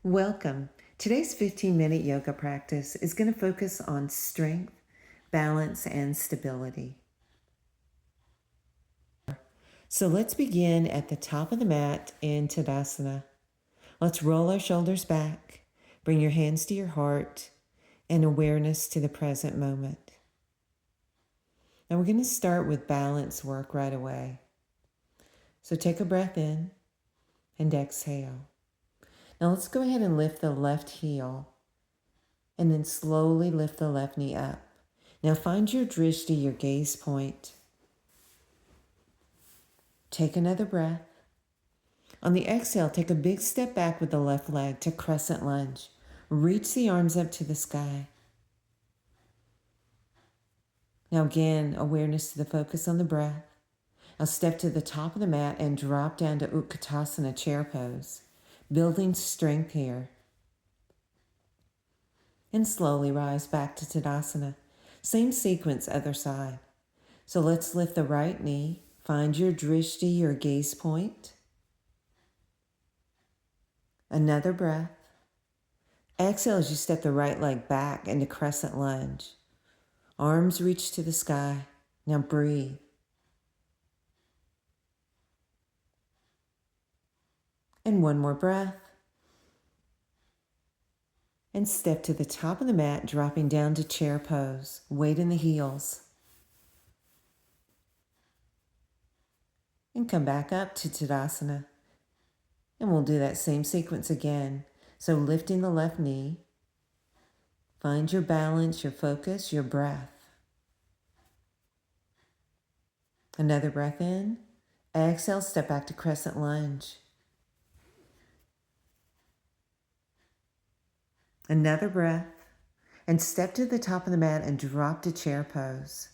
Welcome. Today's 15-minute yoga practice is going to focus on strength, balance, and stability. So let's begin at the top of the mat in Tadasana. Let's roll our shoulders back, bring your hands to your heart, and awareness to the present moment. Now we're going to start with balance work right away. So take a breath in and exhale. Now let's go ahead and lift the left heel and then slowly lift the left knee up. Now find your drishti, your gaze point. Take another breath. On the exhale, take a big step back with the left leg to crescent lunge. Reach the arms up to the sky. Now again, awareness to the focus on the breath. Now step to the top of the mat and drop down to Utkatasana, chair pose. Building strength here. And slowly rise back to Tadasana. Same sequence, other side. So let's lift the right knee. Find your drishti, your gaze point. Another breath. Exhale as you step the right leg back into crescent lunge. Arms reach to the sky. Now breathe. And one more breath. And step to the top of the mat, dropping down to chair pose. Weight in the heels. And come back up to Tadasana. And we'll do that same sequence again. So lifting the left knee. Find your balance, your focus, your breath. Another breath in. Exhale, step back to crescent lunge. Another breath. And step to the top of the mat and drop to chair pose.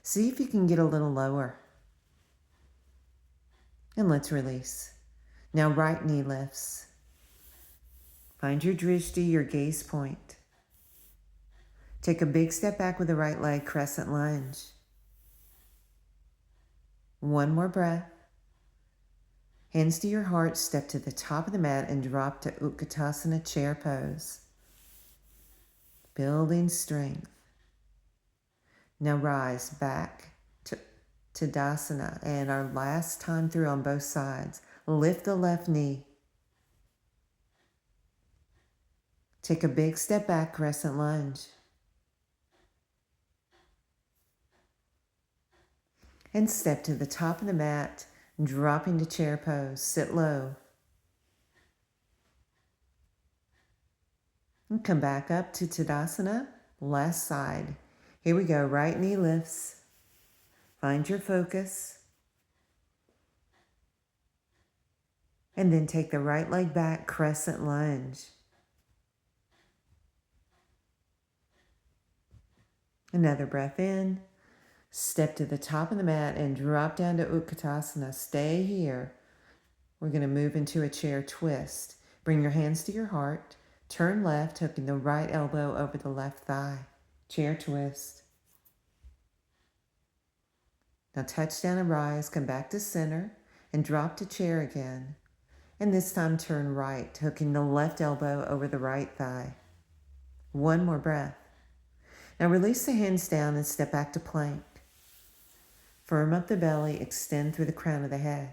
See if you can get a little lower. And let's release. Now right knee lifts. Find your drishti, your gaze point. Take a big step back with the right leg, crescent lunge. One more breath. Hands to your heart, step to the top of the mat and drop to Utkatasana, chair pose. Building strength. Now rise back to Tadasana, and our last time through on both sides. Lift the left knee. Take a big step back, crescent lunge. And step to the top of the mat, dropping to chair pose. Sit low. And come back up to Tadasana, last side. Here we go, right knee lifts. Find your focus. And then take the right leg back, crescent lunge. Another breath in. Step to the top of the mat and drop down to Utkatasana. Stay here. We're going to move into a chair twist. Bring your hands to your heart. Turn left, hooking the right elbow over the left thigh. Chair twist. Now touch down and rise. Come back to center and drop to chair again. And this time turn right, hooking the left elbow over the right thigh. One more breath. Now release the hands down and step back to plank. Firm up the belly, extend through the crown of the head.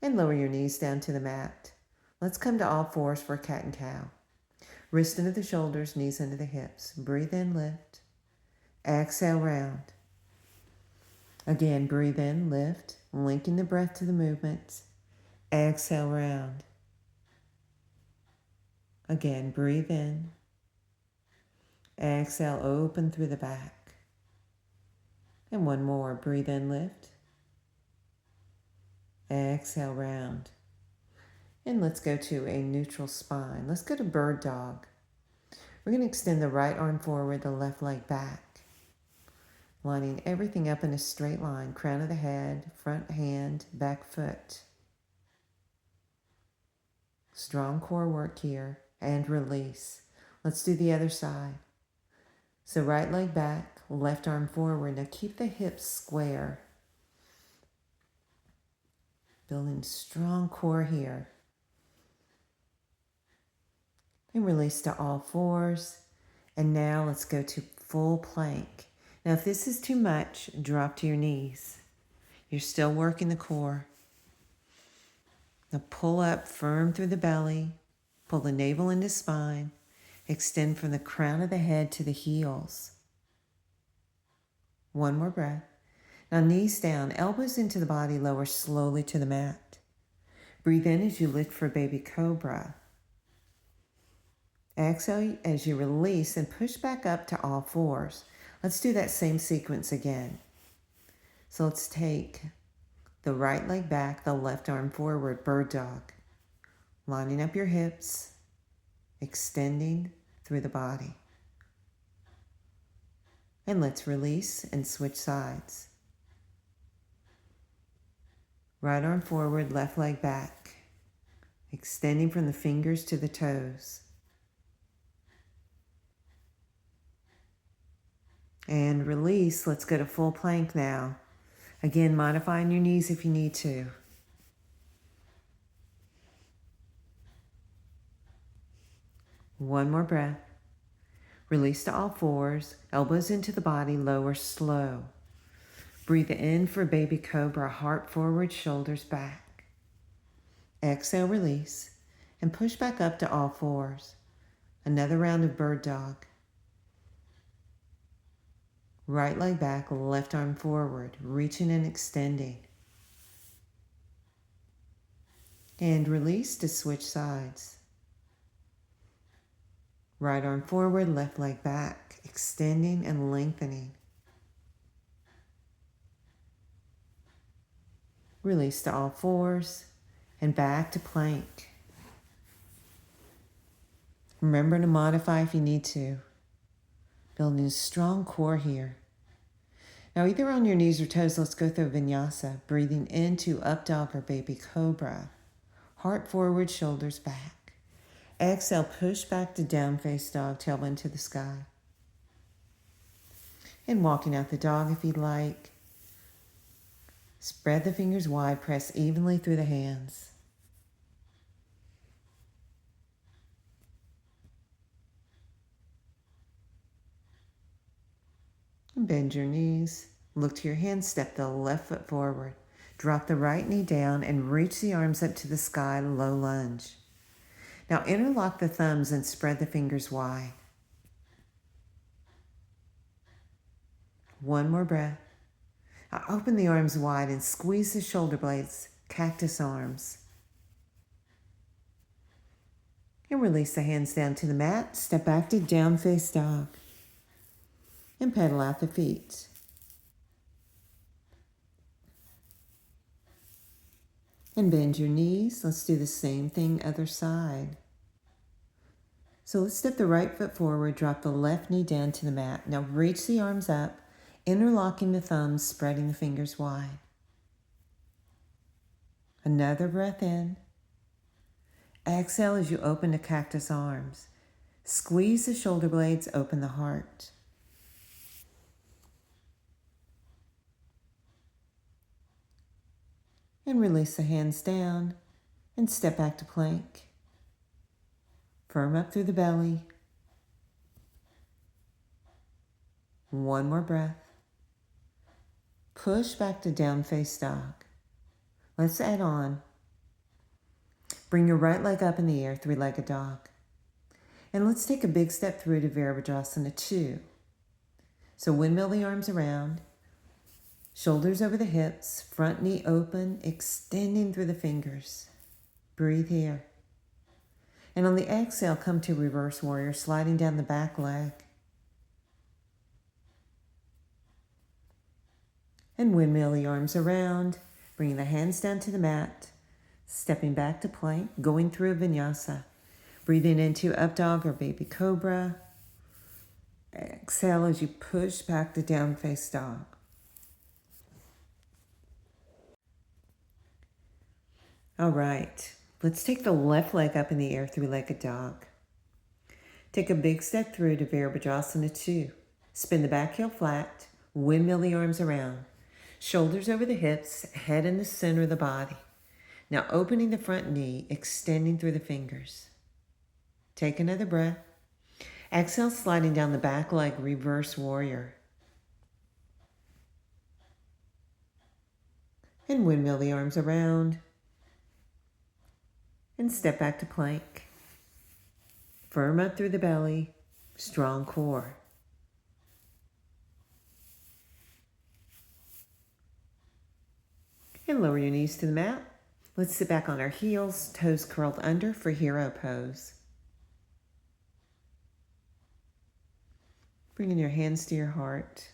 And lower your knees down to the mat. Let's come to all fours for a cat and cow. Wrist into the shoulders, knees into the hips. Breathe in, lift. Exhale, round. Again, breathe in, lift, linking the breath to the movements. Exhale, round. Again, breathe in. Exhale, open through the back. And one more, breathe in, lift. Exhale, round. And let's go to a neutral spine. Let's go to bird dog. We're going to extend the right arm forward, the left leg back. Lining everything up in a straight line. Crown of the head, front hand, back foot. Strong core work here. And release. Let's do the other side. So right leg back, left arm forward. Now keep the hips square. Building strong core here. And release to all fours. And now let's go to full plank. Now if this is too much, drop to your knees. You're still working the core. Now pull up firm through the belly. Pull the navel into spine. Extend from the crown of the head to the heels. One more breath. Now knees down, elbows into the body, lower slowly to the mat. Breathe in as you lift for baby cobra. Exhale as you release and push back up to all fours. Let's do that same sequence again. So let's take the right leg back, the left arm forward, bird dog. Lining up your hips, extending through the body. And let's release and switch sides. Right arm forward, left leg back, extending from the fingers to the toes. And release. Let's go to full plank now. Again, modifying your knees if you need to. One more breath. Release to all fours, elbows into the body, lower slow. Breathe in for baby cobra, heart forward, shoulders back. Exhale, release, and push back up to all fours. Another round of bird dog. Right leg back, left arm forward, reaching and extending. And release to switch sides. Right arm forward, left leg back, extending and lengthening. Release to all fours and back to plank. Remember to modify if you need to. Building a strong core here. Now either on your knees or toes, let's go through vinyasa. Breathing into up dog or baby cobra. Heart forward, shoulders back. Exhale, push back to down face dog, tailbone to the sky. And walking out the dog if you'd like. Spread the fingers wide, press evenly through the hands. And bend your knees. Look to your hands, step the left foot forward. Drop the right knee down and reach the arms up to the sky, low lunge. Now interlock the thumbs and spread the fingers wide. One more breath. Now open the arms wide and squeeze the shoulder blades, cactus arms. And release the hands down to the mat. Step back to down face dog. And pedal out the feet. And bend your knees. Let's do the same thing other side. So let's step the right foot forward, drop the left knee down to the mat. Now reach the arms up, interlocking the thumbs, spreading the fingers wide. Another breath in. Exhale as you open the cactus arms. Squeeze the shoulder blades, open the heart. And release the hands down and step back to plank. Firm up through the belly. One more breath. Push back to down face dog. Let's add on. Bring your right leg up in the air, three-legged dog. And let's take a big step through to Virabhadrasana 2. So windmill the arms around. Shoulders over the hips, front knee open, extending through the fingers. Breathe here. And on the exhale, come to reverse warrior, sliding down the back leg. And windmill the arms around, bringing the hands down to the mat, stepping back to plank, going through a vinyasa. Breathing into up dog or baby cobra. Exhale as you push back to down face dog. All right, let's take the left leg up in the air, three-legged dog. Take a big step through to Virabhadrasana 2. Spin the back heel flat, windmill the arms around. Shoulders over the hips, head in the center of the body. Now opening the front knee, extending through the fingers. Take another breath. Exhale, sliding down the back leg, reverse warrior. And windmill the arms around. And step back to plank. Firm up through the belly, strong core. And lower your knees to the mat. Let's sit back on our heels, toes curled under for hero pose. Bringing your hands to your heart.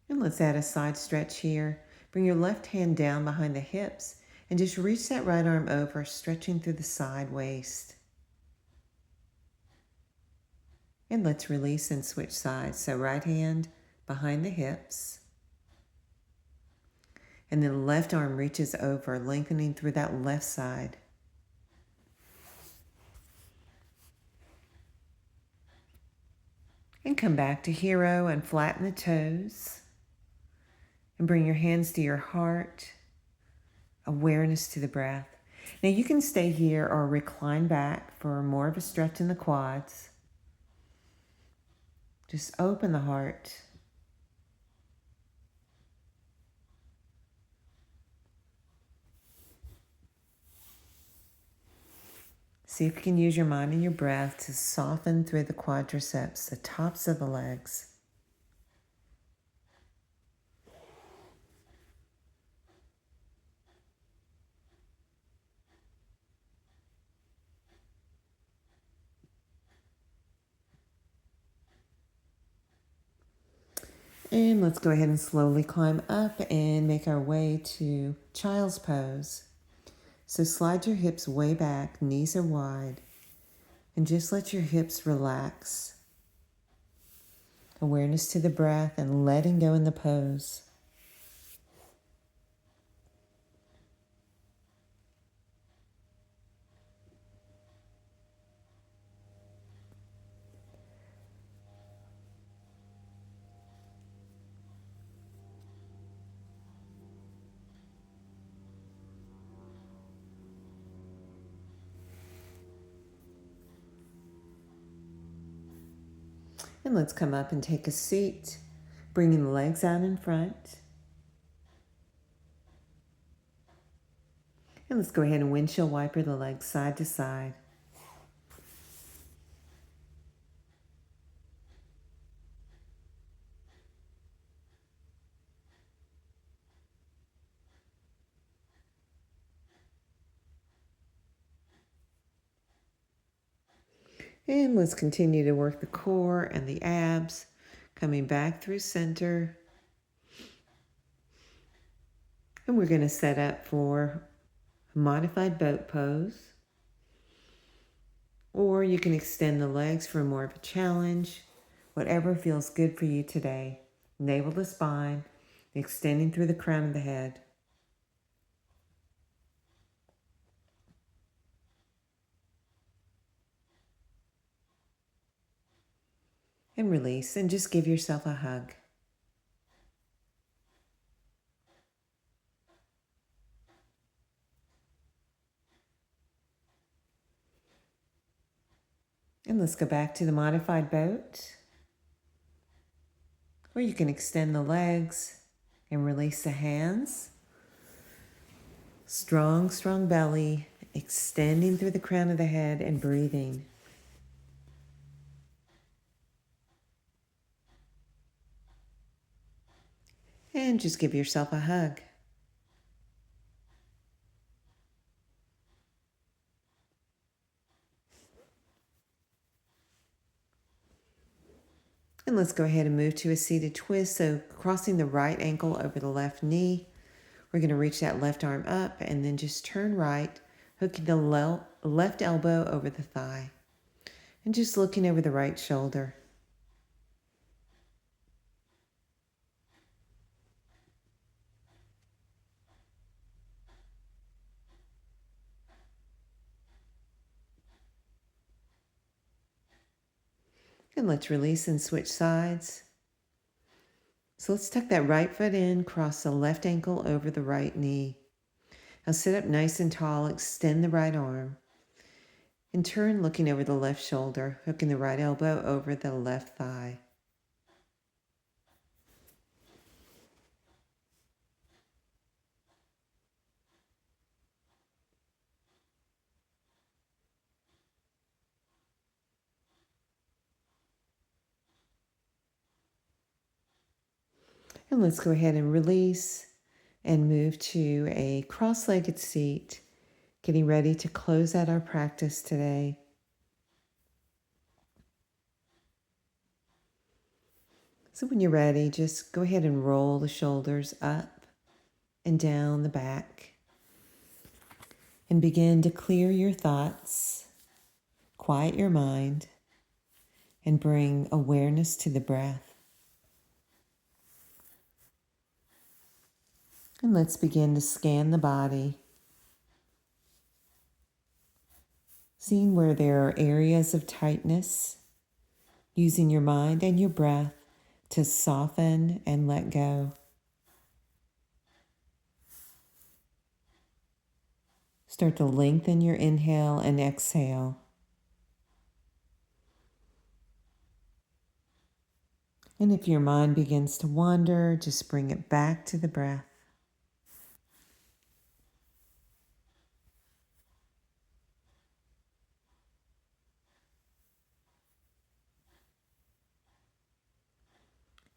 And let's add a side stretch here. Bring your left hand down behind the hips and just reach that right arm over, stretching through the side waist. And let's release and switch sides. So right hand behind the hips. And then the left arm reaches over, lengthening through that left side. And come back to hero and flatten the toes. And bring your hands to your heart. Awareness to the breath. Now you can stay here or recline back for more of a stretch in the quads. Just open the heart. See if you can use your mind and your breath to soften through the quadriceps, the tops of the legs. And let's go ahead and slowly climb up and make our way to child's pose. So slide your hips way back, knees are wide, and just let your hips relax. Awareness to the breath and letting go in the pose. And let's come up and take a seat, bringing the legs out in front. And let's go ahead and windshield wiper the legs side to side. And let's continue to work the core and the abs, coming back through center. And we're going to set up for a modified boat pose. Or you can extend the legs for more of a challenge. Whatever feels good for you today. Navel to spine, extending through the crown of the head. And release, and just give yourself a hug. And let's go back to the modified boat. Or you can extend the legs and release the hands. Strong, strong belly, extending through the crown of the head and breathing. And just give yourself a hug. And let's go ahead and move to a seated twist. So crossing the right ankle over the left knee. We're going to reach that left arm up and then just turn right, hooking the left elbow over the thigh. And just looking over the right shoulder. And let's release and switch sides. So let's tuck that right foot in, cross the left ankle over the right knee. Now sit up nice and tall, extend the right arm, and turn looking over the left shoulder, hooking the right elbow over the left thigh. And let's go ahead and release and move to a cross-legged seat, getting ready to close out our practice today. So when you're ready, just go ahead and roll the shoulders up and down the back and begin to clear your thoughts, quiet your mind, and bring awareness to the breath. And let's begin to scan the body, seeing where there are areas of tightness, using your mind and your breath to soften and let go. Start to lengthen your inhale and exhale. And if your mind begins to wander, just bring it back to the breath.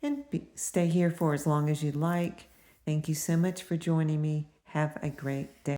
And stay here for as long as you'd like. Thank you so much for joining me. Have a great day.